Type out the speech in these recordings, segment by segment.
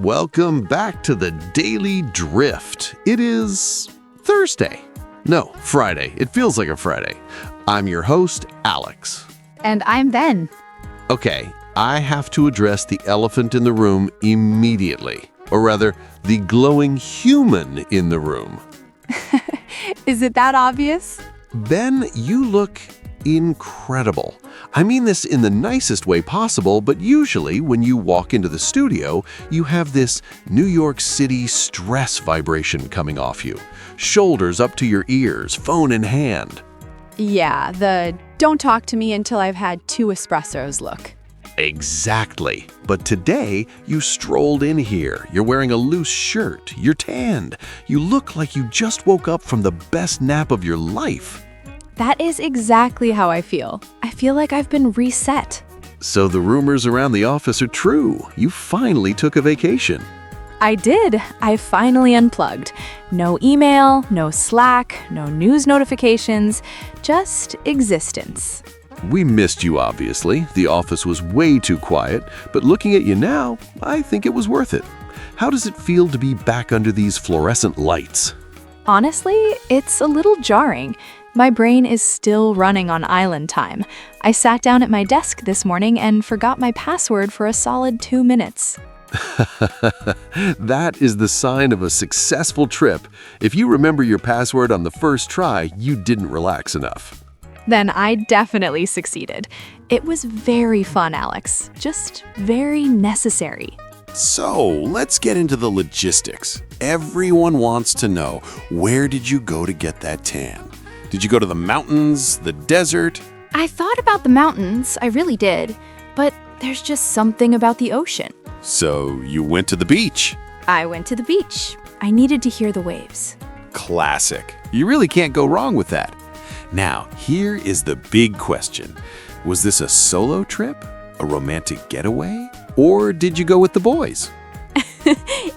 Welcome back to the Daily Drift. It is Thursday. No, Friday. It feels like a Friday. I'm your host, Alex. And I'm Ben. Okay, I have to address the elephant in the room immediately. Or rather, the glowing human in the room. Is it that obvious? Ben, you look incredible. I mean this in the nicest way possible, but usually when you walk into the studio, you have this New York City stress vibration coming off you. Shoulders up to your ears, phone in hand. Yeah, the don't talk to me until I've had 2 espressos look. Exactly. But today, you strolled in here. You're wearing a loose shirt. You're tanned. You look like you just woke up from the best nap of your life. That is exactly how I feel. I feel like I've been reset. So the rumors around the office are true. You finally took a vacation. I did. I finally unplugged. No email, no Slack, no news notifications, just existence. We missed you, obviously. The office was way too quiet, but looking at you now, I think it was worth it. How does it feel to be back under these fluorescent lights? Honestly, it's a little jarring. My brain is still running on island time. I sat down at my desk this morning and forgot my password for a solid 2 minutes. That is the sign of a successful trip. If you remember your password on the first try, you didn't relax enough. Then I definitely succeeded. It was very fun, Alex. Just very necessary. So, let's get into the logistics. Everyone wants to know, where did you go to get that tan? Did you go to the mountains, the desert? I thought about the mountains, I really did. But there's just something about the ocean. So, you went to the beach. I went to the beach. I needed to hear the waves. Classic. You really can't go wrong with that. Now, here is the big question. Was this a solo trip? A romantic getaway? Or did you go with the boys?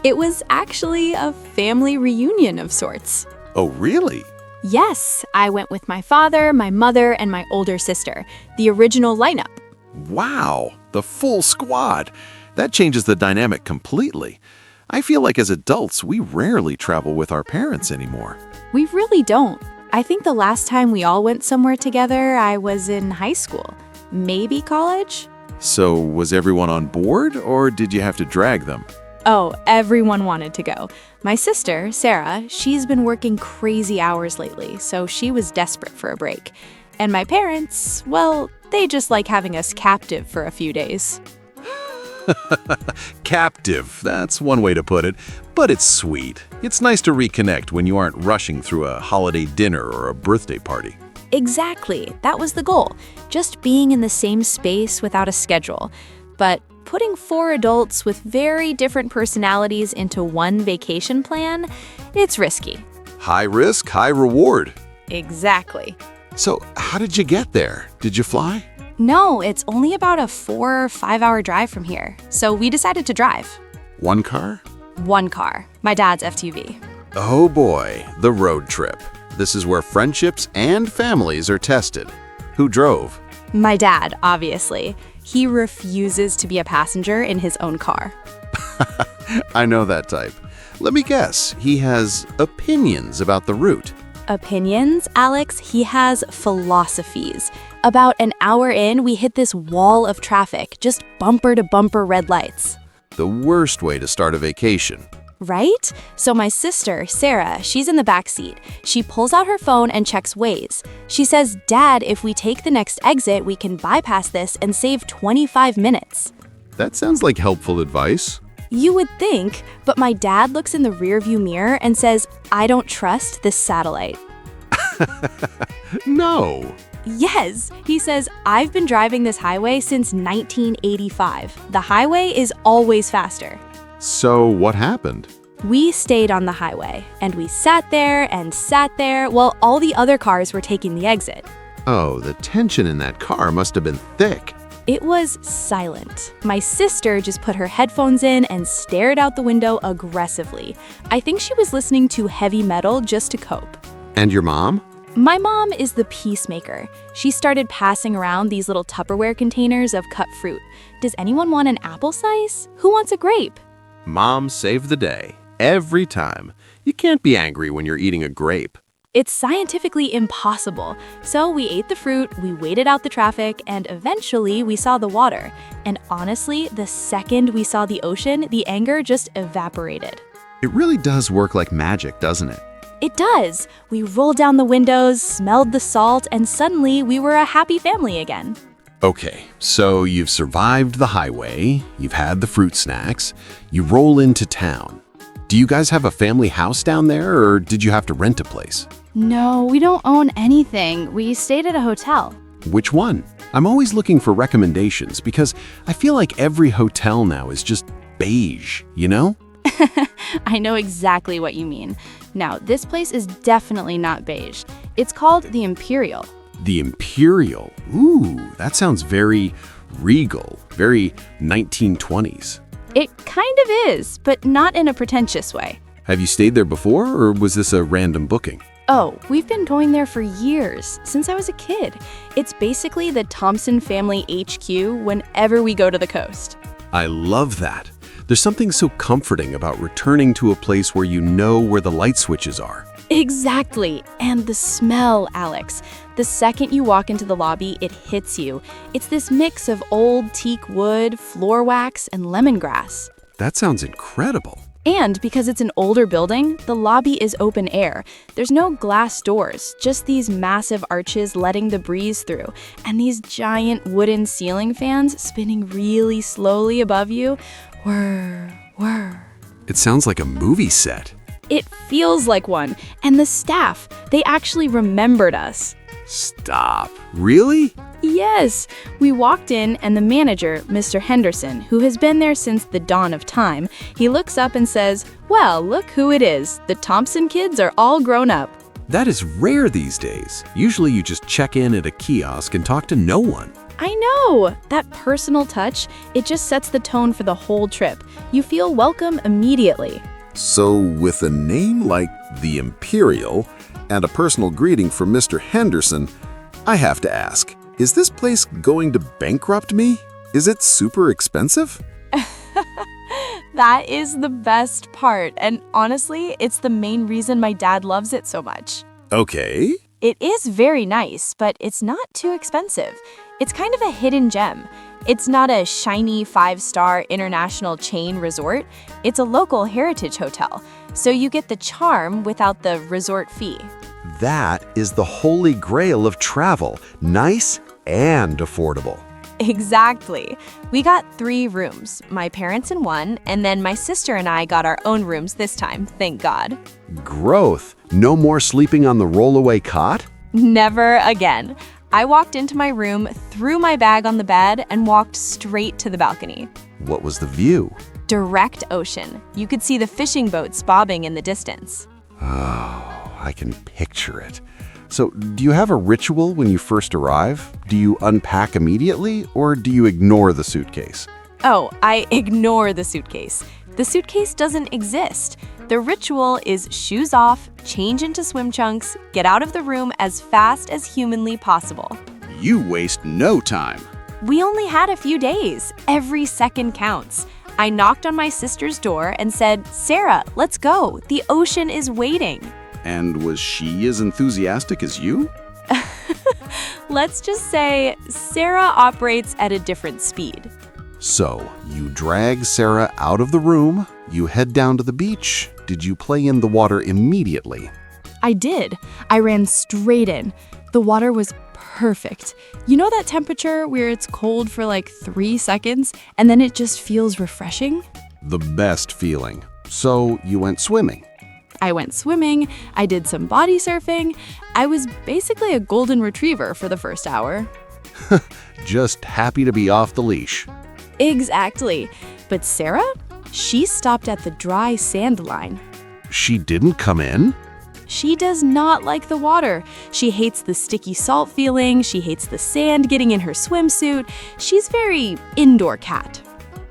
It was actually a family reunion of sorts. Oh, really? Yes, I went with my father, my mother, and my older sister, the original lineup. Wow, the full squad. That changes the dynamic completely. I feel like as adults, we rarely travel with our parents anymore. We really don't. I think the last time we all went somewhere together, I was in high school. Maybe college? So, was everyone on board, or did you have to drag them? Oh, everyone wanted to go. My sister, Sarah, she's been working crazy hours lately, so she was desperate for a break. And my parents, well, they just like having us captive for a few days. Captive, that's one way to put it, but it's sweet. It's nice to reconnect when you aren't rushing through a holiday dinner or a birthday party. Exactly, that was the goal. Just being in the same space without a schedule. But putting 4 adults with very different personalities into one vacation plan, it's risky. High risk, high reward. Exactly. So, how did you get there? Did you fly? No, it's only about a 4 or 5 hour drive from here, so we decided to drive. One car? 1 car, my dad's FTV. Oh boy, the road trip. This is where friendships and families are tested. Who drove? My dad, obviously. He refuses to be a passenger in his own car. I know that type. Let me guess, he has opinions about the route. Opinions, Alex? He has philosophies. About an hour in, we hit this wall of traffic, just bumper to bumper red lights. The worst way to start a vacation. Right? So my sister, Sarah, she's in the back seat. She pulls out her phone and checks Waze. She says, "Dad, if we take the next exit, we can bypass this and save 25 minutes. That sounds like helpful advice. You would think, but my dad looks in the rearview mirror and says, "I don't trust this satellite." No. Yes, he says, "I've been driving this highway since 1985. The highway is always faster." So what happened? We stayed on the highway, and we sat there while all the other cars were taking the exit. Oh, the tension in that car must have been thick. It was silent. My sister just put her headphones in and stared out the window aggressively. I think she was listening to heavy metal just to cope. And your mom? My mom is the peacemaker. She started passing around these little Tupperware containers of cut fruit. Does anyone want an apple slice? Who wants a grape? Mom saved the day. Every time. You can't be angry when you're eating a grape. It's scientifically impossible. So we ate the fruit, we waited out the traffic, and eventually we saw the water. And honestly, the second we saw the ocean, the anger just evaporated. It really does work like magic, doesn't it? It does. We rolled down the windows, smelled the salt, and suddenly we were a happy family again. Okay, so you've survived the highway, you've had the fruit snacks, you roll into town. Do you guys have a family house down there, or did you have to rent a place? No, we don't own anything. We stayed at a hotel. Which one? I'm always looking for recommendations because I feel like every hotel now is just beige, you know? I know exactly what you mean. Now, this place is definitely not beige. It's called the Imperial. The Imperial. Ooh, that sounds very regal, very 1920s. It kind of is, but not in a pretentious way. Have you stayed there before, or was this a random booking? Oh, we've been going there for years, since I was a kid. It's basically the Thompson family HQ whenever we go to the coast. I love that. There's something so comforting about returning to a place where you know where the light switches are. Exactly. And the smell, Alex. The second you walk into the lobby, it hits you. It's this mix of old teak wood, floor wax, and lemongrass. That sounds incredible. And because it's an older building, the lobby is open air. There's no glass doors, just these massive arches letting the breeze through, and these giant wooden ceiling fans spinning really slowly above you. Whir, whir. It sounds like a movie set. It feels like one. And the staff, they actually remembered us. Stop. Really? Yes. We walked in and the manager, Mr. Henderson, who has been there since the dawn of time, he looks up and says, "Well, look who it is. The Thompson kids are all grown up." That is rare these days. Usually you just check in at a kiosk and talk to no one. I know! That personal touch, it just sets the tone for the whole trip. You feel welcome immediately. So, with a name like the Imperial and a personal greeting from Mr. Henderson, I have to ask, is this place going to bankrupt me? Is it super expensive? That is the best part, and honestly, it's the main reason my dad loves it so much. Okay. It is very nice, but it's not too expensive. It's kind of a hidden gem. It's not a shiny 5-star international chain resort. It's a local heritage hotel, so you get the charm without the resort fee. That is the holy grail of travel. Nice and affordable. Exactly. We got 3 rooms, my parents in one, and then my sister and I got our own rooms this time, thank God. Growth. No more sleeping on the rollaway cot? Never again. I walked into my room, threw my bag on the bed, and walked straight to the balcony. What was the view? Direct ocean. You could see the fishing boats bobbing in the distance. Oh, I can picture it. So, do you have a ritual when you first arrive? Do you unpack immediately, or do you ignore the suitcase? Oh, I ignore the suitcase. The suitcase doesn't exist. The ritual is shoes off, change into swim chunks, get out of the room as fast as humanly possible. You waste no time. We only had a few days. Every second counts. I knocked on my sister's door and said, "Sarah, let's go. The ocean is waiting." And was she as enthusiastic as you? Let's just say Sarah operates at a different speed. So, you drag Sarah out of the room, you head down to the beach. Did you play in the water immediately? I did. I ran straight in. The water was perfect. You know that temperature where it's cold for like 3 seconds and then it just feels refreshing? The best feeling. So, you went swimming. I went swimming, I did some body surfing. I was basically a golden retriever for the first hour. Just happy to be off the leash. Exactly. But Sarah? She stopped at the dry sand line. She didn't come in? She does not like the water. She hates the sticky salt feeling. She hates the sand getting in her swimsuit. She's very indoor cat.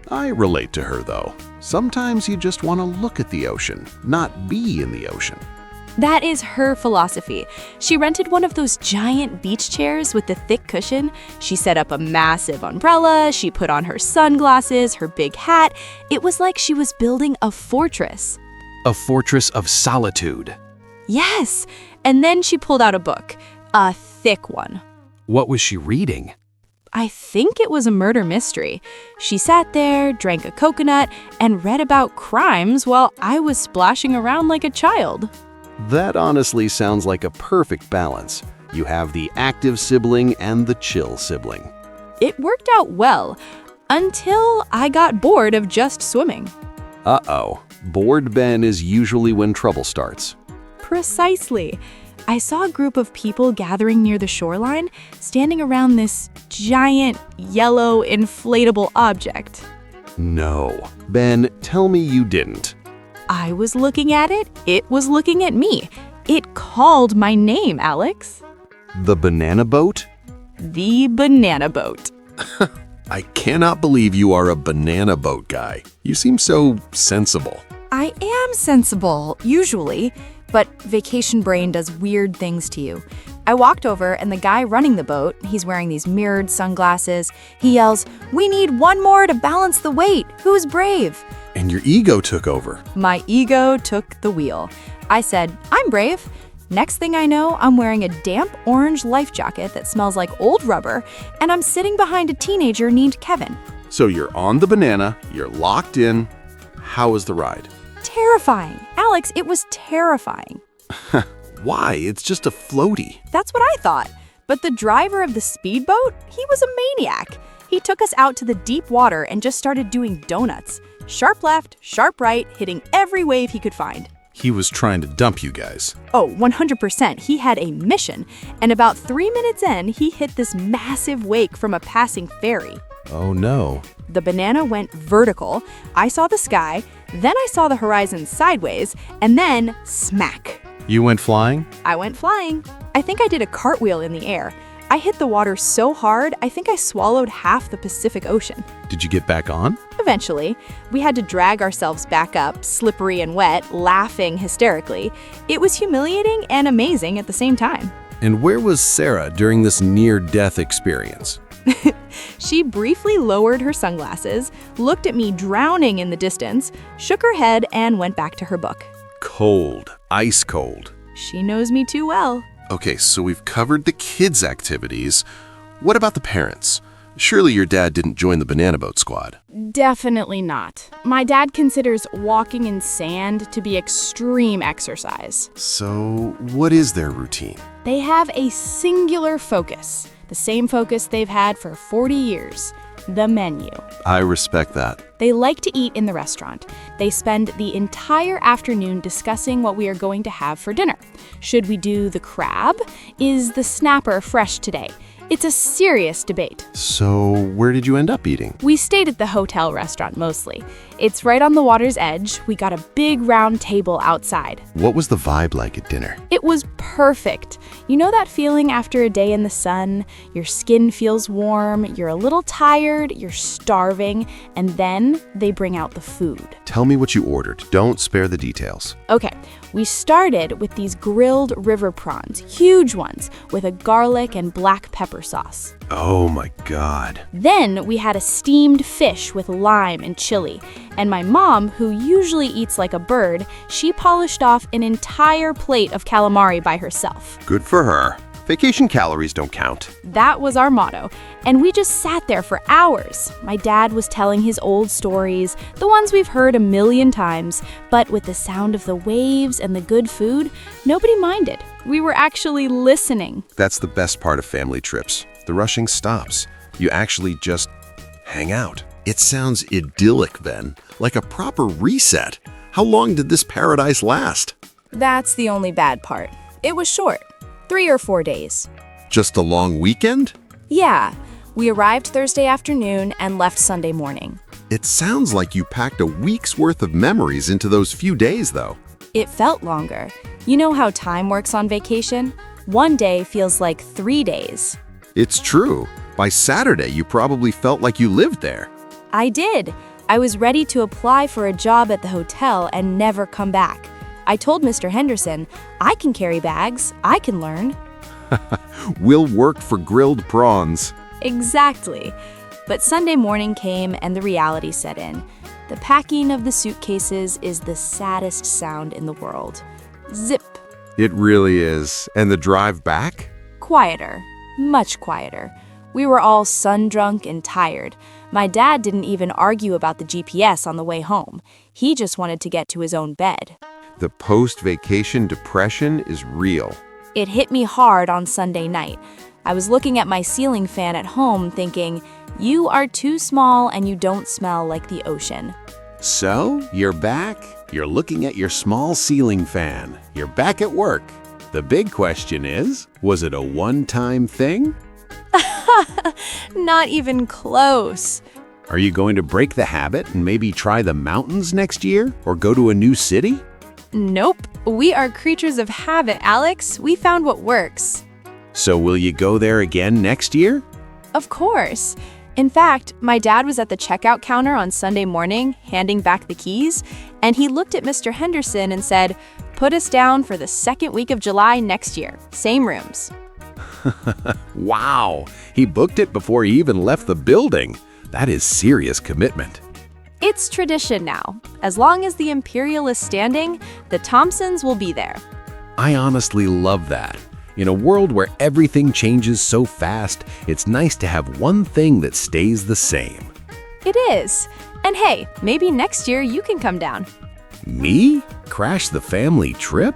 I relate to her, though. Sometimes you just want to look at the ocean, not be in the ocean. That is her philosophy. She rented one of those giant beach chairs with the thick cushion. She set up a massive umbrella. She put on her sunglasses, her big hat. It was like she was building a fortress. A fortress of solitude. Yes. And then she pulled out a book, a thick one. What was she reading? I think it was a murder mystery. She sat there, drank a coconut, and read about crimes while I was splashing around like a child. That honestly sounds like a perfect balance. You have the active sibling and the chill sibling. It worked out well, until I got bored of just swimming. Uh-oh. Bored Ben is usually when trouble starts. Precisely. I saw a group of people gathering near the shoreline, standing around this giant, yellow, inflatable object. No. Ben, tell me you didn't. I was looking at it. It was looking at me. It called my name, Alex. The banana boat? The banana boat. I cannot believe you are a banana boat guy. You seem so sensible. I am sensible, usually, but vacation brain does weird things to you. I walked over and the guy running the boat, he's wearing these mirrored sunglasses, he yells, "We need one more to balance the weight. Who's brave?" And your ego took over. My ego took the wheel. I said, "I'm brave." Next thing I know, I'm wearing a damp orange life jacket that smells like old rubber, and I'm sitting behind a teenager named Kevin. So you're on the banana, you're locked in. How was the ride? Terrifying. Alex, it was terrifying. Why? It's just a floaty. That's what I thought. But the driver of the speedboat, he was a maniac. He took us out to the deep water and just started doing donuts. Sharp left, sharp right, hitting every wave he could find. He was trying to dump you guys. Oh, 100%. He had a mission. And about 3 minutes in, he hit this massive wake from a passing ferry. Oh no. The banana went vertical. I saw the sky, then I saw the horizon sideways, and then smack. You went flying? I went flying. I think I did a cartwheel in the air. I hit the water so hard, I think I swallowed half the Pacific Ocean. Did you get back on? Eventually, we had to drag ourselves back up, slippery and wet, laughing hysterically. It was humiliating and amazing at the same time. And where was Sarah during this near-death experience? She briefly lowered her sunglasses, looked at me drowning in the distance, shook her head, and went back to her book. Cold. Ice cold. She knows me too well. Okay, so we've covered the kids' activities. What about the parents? Surely your dad didn't join the banana boat squad. Definitely not. My dad considers walking in sand to be extreme exercise. So, what is their routine? They have a singular focus, the same focus they've had for 40 years, the menu. I respect that. They like to eat in the restaurant. They spend the entire afternoon discussing what we are going to have for dinner. Should we do the crab? Is the snapper fresh today? It's a serious debate. So, where did you end up eating? We stayed at the hotel restaurant mostly. It's right on the water's edge. We got a big round table outside. What was the vibe like at dinner? It was perfect. You know that feeling after a day in the sun? Your skin feels warm, you're a little tired, you're starving, and then they bring out the food. Tell me what you ordered. Don't spare the details. Okay, we started with these grilled river prawns, huge ones, with a garlic and black pepper sauce. Oh my God. Then we had a steamed fish with lime and chili. And my mom, who usually eats like a bird, she polished off an entire plate of calamari by herself. Good for her. Vacation calories don't count. That was our motto. And we just sat there for hours. My dad was telling his old stories, the ones we've heard a million times, but with the sound of the waves and the good food, nobody minded. We were actually listening. That's the best part of family trips. The rushing stops. You actually just hang out. It sounds idyllic, Ben, like a proper reset. How long did this paradise last? That's the only bad part. It was short, 3 or 4 days. Just a long weekend? Yeah, we arrived Thursday afternoon and left Sunday morning. It sounds like you packed a week's worth of memories into those few days, though. It felt longer. You know how time works on vacation? 1 day feels like 3 days. It's true. By Saturday, you probably felt like you lived there. I did. I was ready to apply for a job at the hotel and never come back. I told Mr. Henderson, I can carry bags, I can learn. We'll work for grilled prawns. Exactly. But Sunday morning came and the reality set in. The packing of the suitcases is the saddest sound in the world. Zip. It really is. And the drive back? Quieter. Much quieter. We were all sun-drunk and tired. My dad didn't even argue about the GPS on the way home. He just wanted to get to his own bed. The post-vacation depression is real. It hit me hard on Sunday night. I was looking at my ceiling fan at home thinking, you are too small and you don't smell like the ocean. So, you're back. You're looking at your small ceiling fan. You're back at work. The big question is, was it a one-time thing? Not even close. Are you going to break the habit and maybe try the mountains next year or go to a new city? Nope. We are creatures of habit, Alex. We found what works. So will you go there again next year? Of course. In fact, my dad was at the checkout counter on Sunday morning, handing back the keys, and he looked at Mr. Henderson and said, "Put us down for the second week of July next year. Same rooms." Wow, he booked it before he even left the building. That is serious commitment. It's tradition now. As long as the Imperial is standing, the Thompsons will be there. I honestly love that. In a world where everything changes so fast, it's nice to have one thing that stays the same. It is. And hey, maybe next year you can come down. Me? Crash the family trip?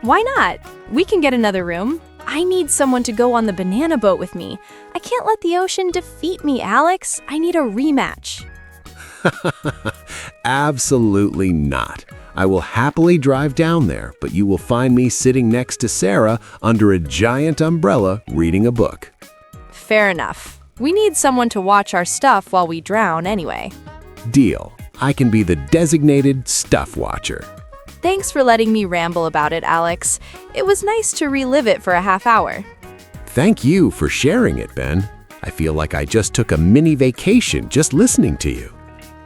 Why not? We can get another room. I need someone to go on the banana boat with me. I can't let the ocean defeat me, Alex. I need a rematch. Absolutely not. I will happily drive down there, but you will find me sitting next to Sarah under a giant umbrella reading a book. Fair enough. We need someone to watch our stuff while we drown anyway. Deal. I can be the designated stuff watcher. Thanks for letting me ramble about it, Alex. It was nice to relive it for a half hour. Thank you for sharing it, Ben. I feel like I just took a mini vacation just listening to you.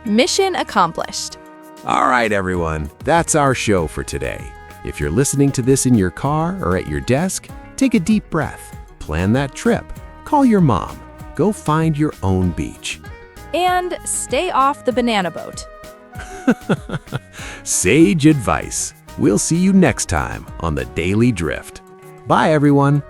Mission accomplished. All right, everyone, that's our show for today. If you're listening to this in your car or at your desk, take a deep breath, plan that trip, call your mom, go find your own beach. And stay off the banana boat. Sage advice. We'll see you next time on The Daily Drift. Bye, everyone.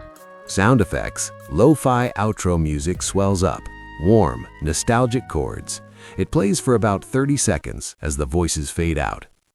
Sound effects, lo-fi outro music swells up, warm, nostalgic chords. It plays for about 30 seconds as the voices fade out.